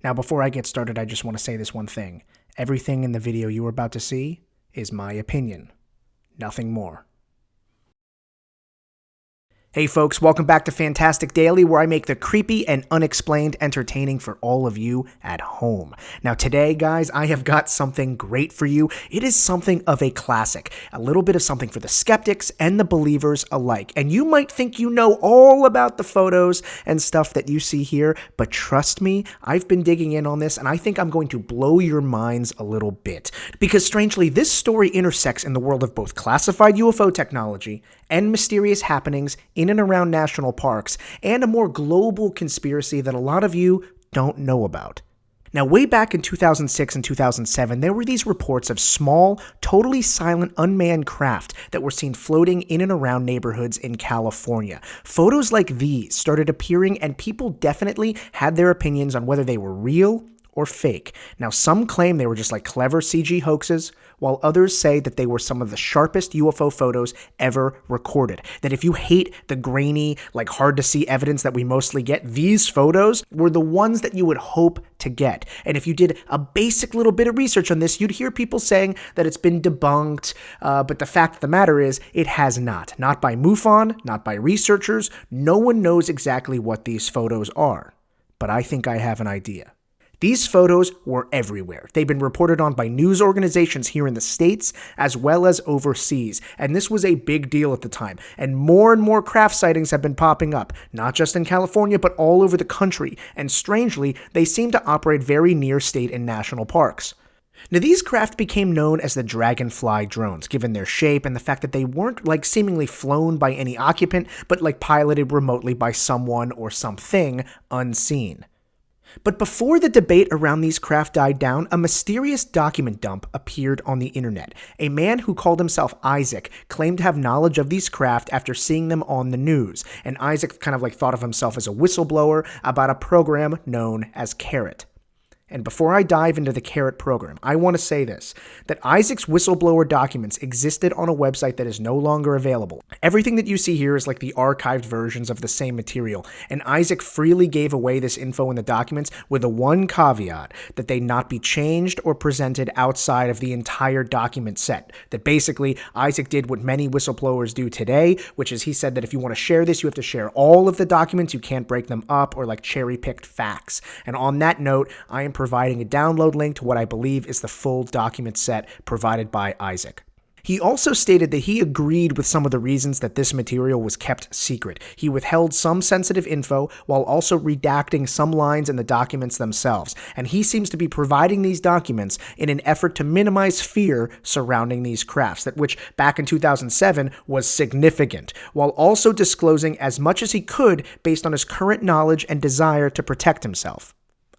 Now, before I get started, I just want to say this one thing. Everything in the video you are about to see is my opinion. Nothing more. Hey folks, welcome back to Fantastic Daily, where I make the creepy and unexplained entertaining for all of you at home. Now today, guys, I have got something great for you. It is something of a classic, a little bit of something for the skeptics and the believers alike. And you might think you know all about the photos and stuff that you see here, but trust me, I've been digging in on this and I think I'm going to blow your minds a little bit. Because strangely, this story intersects in the world of both classified UFO technology and mysterious happenings in and around national parks, and a more global conspiracy that a lot of you don't know about. Now, way back in 2006 and 2007, there were these reports of small, totally silent, unmanned craft that were seen floating in and around neighborhoods in California. Photos like these started appearing, and people definitely had their opinions on whether they were real or fake. Now, some claim they were just like clever CG hoaxes, while others say that they were some of the sharpest UFO photos ever recorded. That if you hate the grainy, like hard to see evidence that we mostly get, these photos were the ones that you would hope to get. And if you did a basic little bit of research on this, you'd hear people saying that it's been debunked, but the fact of the matter is, it has not. Not by MUFON, not by researchers. No one knows exactly what these photos are. But I think I have an idea. These photos were everywhere. They've been reported on by news organizations here in the States as well as overseas, and this was a big deal at the time. And more craft sightings have been popping up, not just in California, but all over the country, and strangely, they seem to operate very near state and national parks. Now, these craft became known as the Dragonfly Drones, given their shape and the fact that they weren't like seemingly flown by any occupant, but like piloted remotely by someone or something unseen. But before the debate around these craft died down, a mysterious document dump appeared on the internet. A man who called himself Isaac claimed to have knowledge of these craft after seeing them on the news, and Isaac kind of like thought of himself as a whistleblower about a program known as CARET. And before I dive into the CARET program, I want to say this, that Isaac's whistleblower documents existed on a website that is no longer available. Everything that you see here is like the archived versions of the same material, and Isaac freely gave away this info in the documents with the one caveat that they not be changed or presented outside of the entire document set. That basically, Isaac did what many whistleblowers do today, which is he said that if you want to share this, you have to share all of the documents, you can't break them up or like cherry-picked facts. And on that note, I am providing a download link to what I believe is the full document set provided by Isaac. He also stated that he agreed with some of the reasons that this material was kept secret. He withheld some sensitive info while also redacting some lines in the documents themselves, and he seems to be providing these documents in an effort to minimize fear surrounding these crafts, that which back in 2007 was significant, while also disclosing as much as he could based on his current knowledge and desire to protect himself.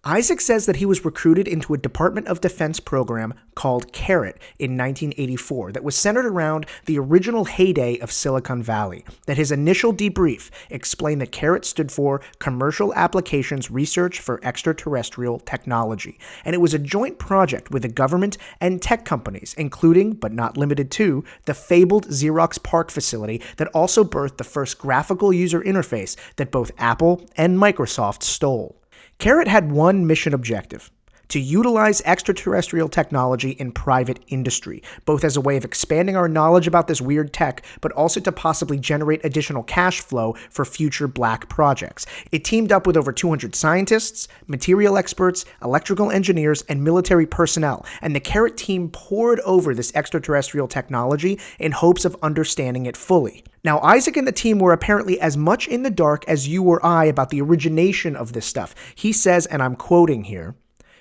Isaac says that he was recruited into a Department of Defense program called CARET in 1984 that was centered around the original heyday of Silicon Valley, that his initial debrief explained that CARET stood for Commercial Applications Research for Extraterrestrial Technology, and it was a joint project with the government and tech companies, including, but not limited to, the fabled Xerox PARC facility that also birthed the first graphical user interface that both Apple and Microsoft stole. CARET had one mission objective: to utilize extraterrestrial technology in private industry, both as a way of expanding our knowledge about this weird tech, but also to possibly generate additional cash flow for future black projects. It teamed up with over 200 scientists, material experts, electrical engineers, and military personnel, and the CARET team pored over this extraterrestrial technology in hopes of understanding it fully. Now, Isaac and the team were apparently as much in the dark as you or I about the origination of this stuff. He says, and I'm quoting here,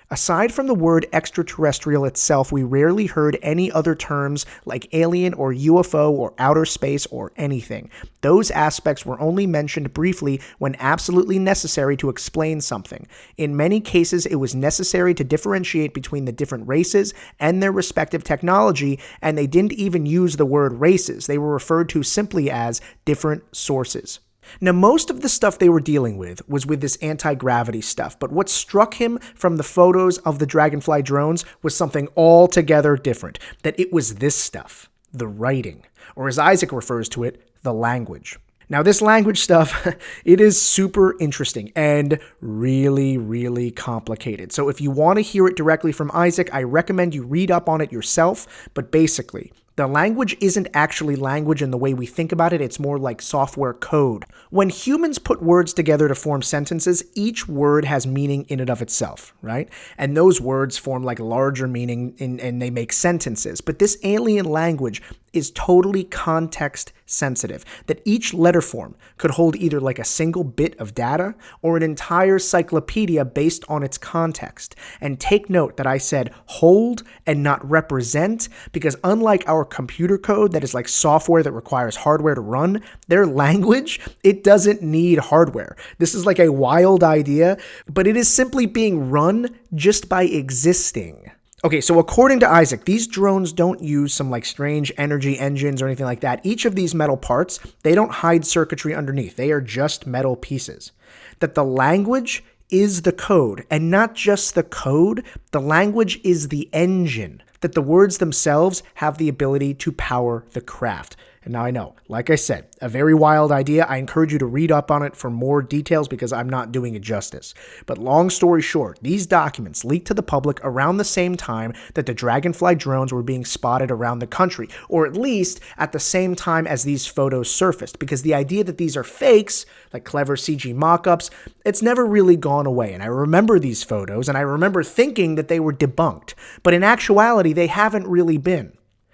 "Aside from the word extraterrestrial itself, we rarely heard any other terms like alien or UFO or outer space or anything. Those aspects were only mentioned briefly when absolutely necessary to explain something. In many cases, it was necessary to differentiate between the different races and their respective technology, and they didn't even use the word races. They were referred to simply as different sources." Now, most of the stuff they were dealing with was with this anti-gravity stuff, but what struck him from the photos of the Dragonfly drones was something altogether different, that it was this stuff, the writing, or as Isaac refers to it, the language. Now, this language stuff, it is super interesting and really, really complicated. So if you want to hear it directly from Isaac, I recommend you read up on it yourself. But basically, the language isn't actually language in the way we think about it. It's more like software code. When humans put words together to form sentences, each word has meaning in and of itself, right? And those words form like larger meaning and they make sentences. But this alien language is totally context sensitive, that each letter form could hold either like a single bit of data or an entire cyclopedia based on its context. And take note that I said hold and not represent, because unlike our computer code that is like software that requires hardware to run, their language, it doesn't need hardware. This is like a wild idea, but it is simply being run just by existing. Okay, so according to Isaac, these drones don't use some like strange energy engines or anything like that. Each of these metal parts, they don't hide circuitry underneath. They are just metal pieces. That the language is the code, and not just the code, the language is the engine. That the words themselves have the ability to power the craft. And now I know, like I said, a very wild idea. I encourage you to read up on it for more details because I'm not doing it justice. But long story short, these documents leaked to the public around the same time that the Dragonfly drones were being spotted around the country, or at least at the same time as these photos surfaced, because the idea that these are fakes, like clever CG mock-ups, it's never really gone away. And I remember these photos, and I remember thinking that they were debunked, but in actuality, they haven't really been.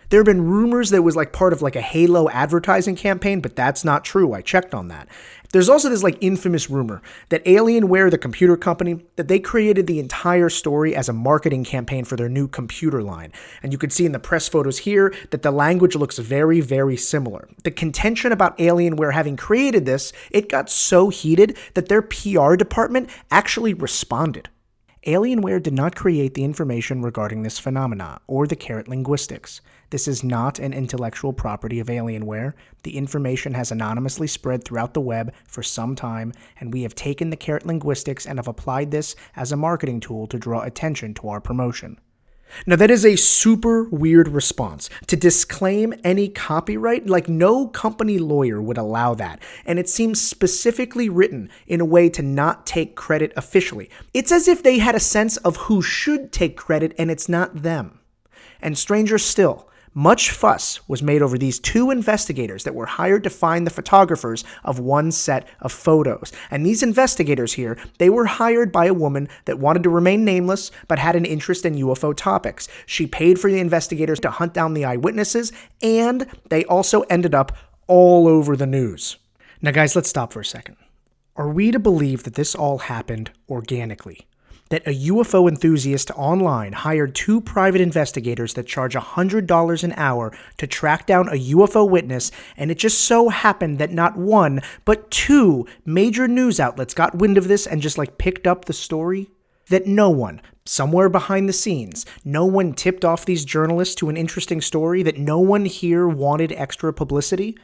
There have been rumors that it was like part of like a Halo advertising campaign, but that's not true. I checked on that. There's also this like infamous rumor that Alienware, the computer company, that they created the entire story as a marketing campaign for their new computer line. And you can see in the press photos here that the language looks very, very similar. The contention about Alienware having created this, it got so heated that their PR department actually responded. Alienware did not create the information regarding this phenomena or the CARET linguistics. This is not an intellectual property of Alienware. The information has anonymously spread throughout the web for some time, and we have taken the CARET linguistics and have applied this as a marketing tool to draw attention to our promotion. Now, that is a super weird response. To disclaim any copyright, like no company lawyer would allow that. And it seems specifically written in a way to not take credit officially. It's as if they had a sense of who should take credit and it's not them. And stranger still, much fuss was made over these two investigators that were hired to find the photographers of one set of photos. And these investigators here, they were hired by a woman that wanted to remain nameless but had an interest in UFO topics. She paid for the investigators to hunt down the eyewitnesses, and they also ended up all over the news. Now guys, let's stop for a second. Are we to believe that this all happened organically? That a UFO enthusiast online hired two private investigators that charge $100 an hour to track down a UFO witness, and it just so happened that not one, but two major news outlets got wind of this and just like picked up the story? That no one, somewhere behind the scenes, no one tipped off these journalists to an interesting story, that no one here wanted extra publicity?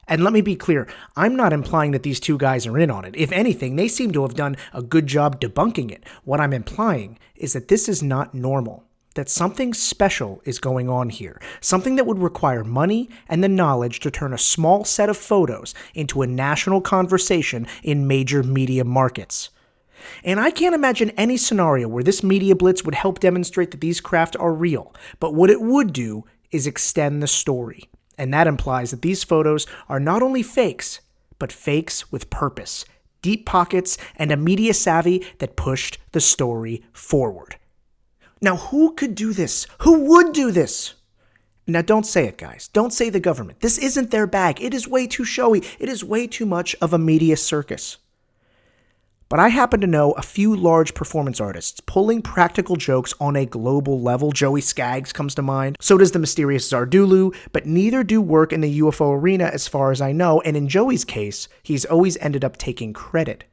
And let me be clear, I'm not implying that these two guys are in on it. If anything, they seem to have done a good job debunking it. What I'm implying is that this is not normal, that something special is going on here, something that would require money and the knowledge to turn a small set of photos into a national conversation in major media markets. And I can't imagine any scenario where this media blitz would help demonstrate that these craft are real, but what it would do is extend the story. And that implies that these photos are not only fakes, but fakes with purpose, deep pockets, and a media savvy that pushed the story forward. Now, who could do this? Who would do this? Now, don't say it, guys. Don't say the government. This isn't their bag. It is way too showy. It is way too much of a media circus. But I happen to know a few large performance artists pulling practical jokes on a global level. Joey Skaggs comes to mind. So does the mysterious Zardulu, but neither do work in the UFO arena as far as I know, and in Joey's case, he's always ended up taking credit.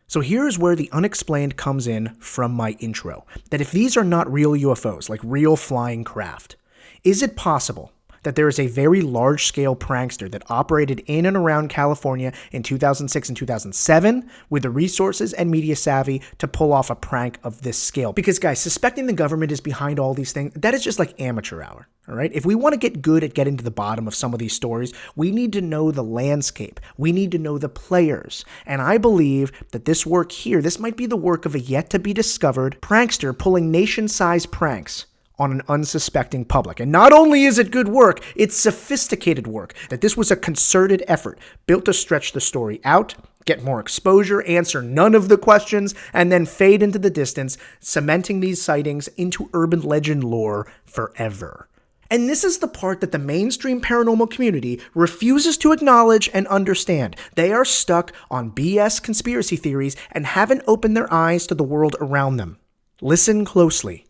So here's where the unexplained comes in from my intro, that if these are not real UFOs, like real flying craft, is it possible that there is a very large-scale prankster that operated in and around California in 2006 and 2007 with the resources and media savvy to pull off a prank of this scale. Because guys, suspecting the government is behind all these things, that is just like amateur hour. All right. If we want to get good at getting to the bottom of some of these stories, we need to know the landscape. We need to know the players. And I believe that this work here, this might be the work of a yet to be discovered prankster pulling nation-sized pranks on an unsuspecting public. And not only is it good work, it's sophisticated work. That this was a concerted effort built to stretch the story out, get more exposure, answer none of the questions, and then fade into the distance, cementing these sightings into urban legend lore forever. And this is the part that the mainstream paranormal community refuses to acknowledge and understand. They are stuck on BS conspiracy theories and haven't opened their eyes to the world around them. Listen closely.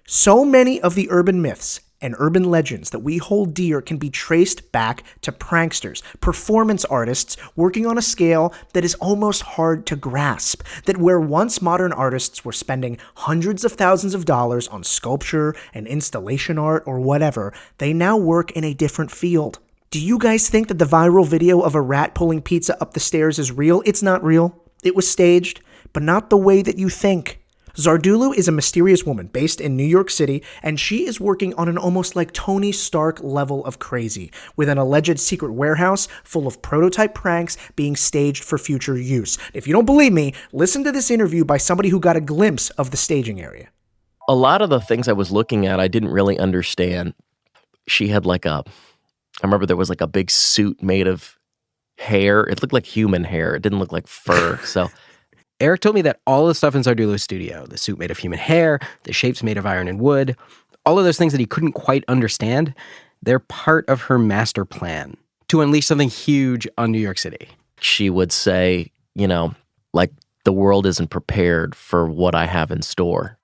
So many of the urban myths and urban legends that we hold dear can be traced back to pranksters, performance artists working on a scale that is almost hard to grasp. That where once modern artists were spending hundreds of thousands of dollars on sculpture and installation art or whatever, they now work in a different field. Do you guys think that the viral video of a rat pulling pizza up the stairs is real? It's not real. It was staged, but not the way that you think. Zardulu is a mysterious woman based in New York City, and she is working on an almost like Tony Stark level of crazy, with an alleged secret warehouse full of prototype pranks being staged for future use. If you don't believe me, listen to this interview by somebody who got a glimpse of the staging area. A lot of the things I was looking at, I didn't really understand. She had I remember there was like a big suit made of hair. It looked like human hair. It didn't look like fur, so... Eric told me that all the stuff in Zardulu's studio, the suit made of human hair, the shapes made of iron and wood, all of those things that he couldn't quite understand, they're part of her master plan to unleash something huge on New York City. She would say, the world isn't prepared for what I have in store.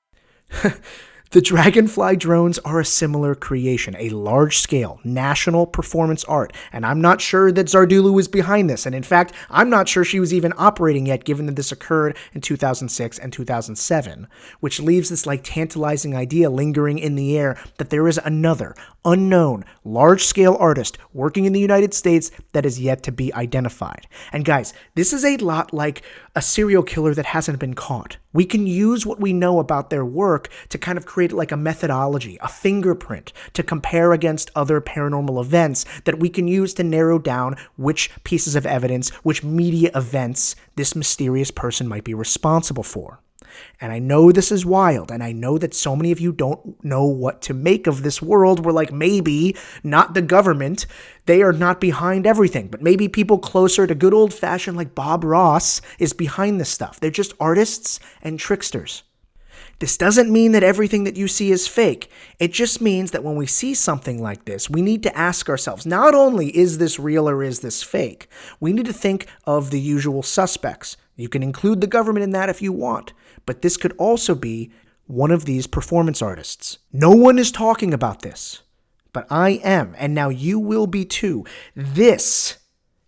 The Dragonfly drones are a similar creation, a large-scale, national performance art, and I'm not sure that Zardulu is behind this, and in fact, I'm not sure she was even operating yet, given that this occurred in 2006 and 2007, which leaves this tantalizing idea lingering in the air that there is another, unknown, large-scale artist working in the United States that is yet to be identified. And guys, this is a lot like a serial killer that hasn't been caught. We can use what we know about their work to kind of create a methodology, a fingerprint to compare against other paranormal events that we can use to narrow down which pieces of evidence, which media events this mysterious person might be responsible for. And I know this is wild, and I know that so many of you don't know what to make of this world where maybe not the government, they are not behind everything, but maybe people closer to good old-fashioned Bob Ross is behind this stuff. They're just artists and tricksters. This doesn't mean that everything that you see is fake. It just means that when we see something like this, we need to ask ourselves, not only is this real or is this fake, we need to think of the usual suspects. You can include the government in that if you want, but this could also be one of these performance artists. No one is talking about this, but I am, and now you will be too.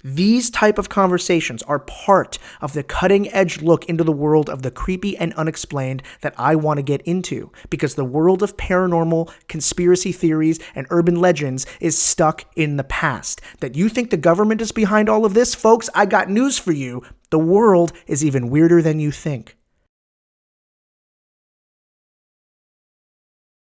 These type of conversations are part of the cutting-edge look into the world of the creepy and unexplained that I want to get into, because the world of paranormal, conspiracy theories, and urban legends is stuck in the past. That you think the government is behind all of this? Folks, I got news for you. The world is even weirder than you think.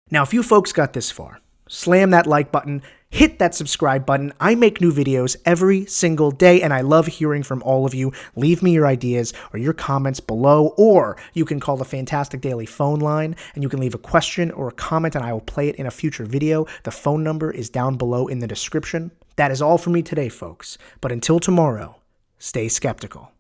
Now, if you folks got this far, slam that like button, hit that subscribe button. I make new videos every single day, and I love hearing from all of you. Leave me your ideas or your comments below, or you can call the Fantastic Daily phone line, and you can leave a question or a comment, and I will play it in a future video. The phone number is down below in the description. That is all for me today, folks. But until tomorrow, stay skeptical.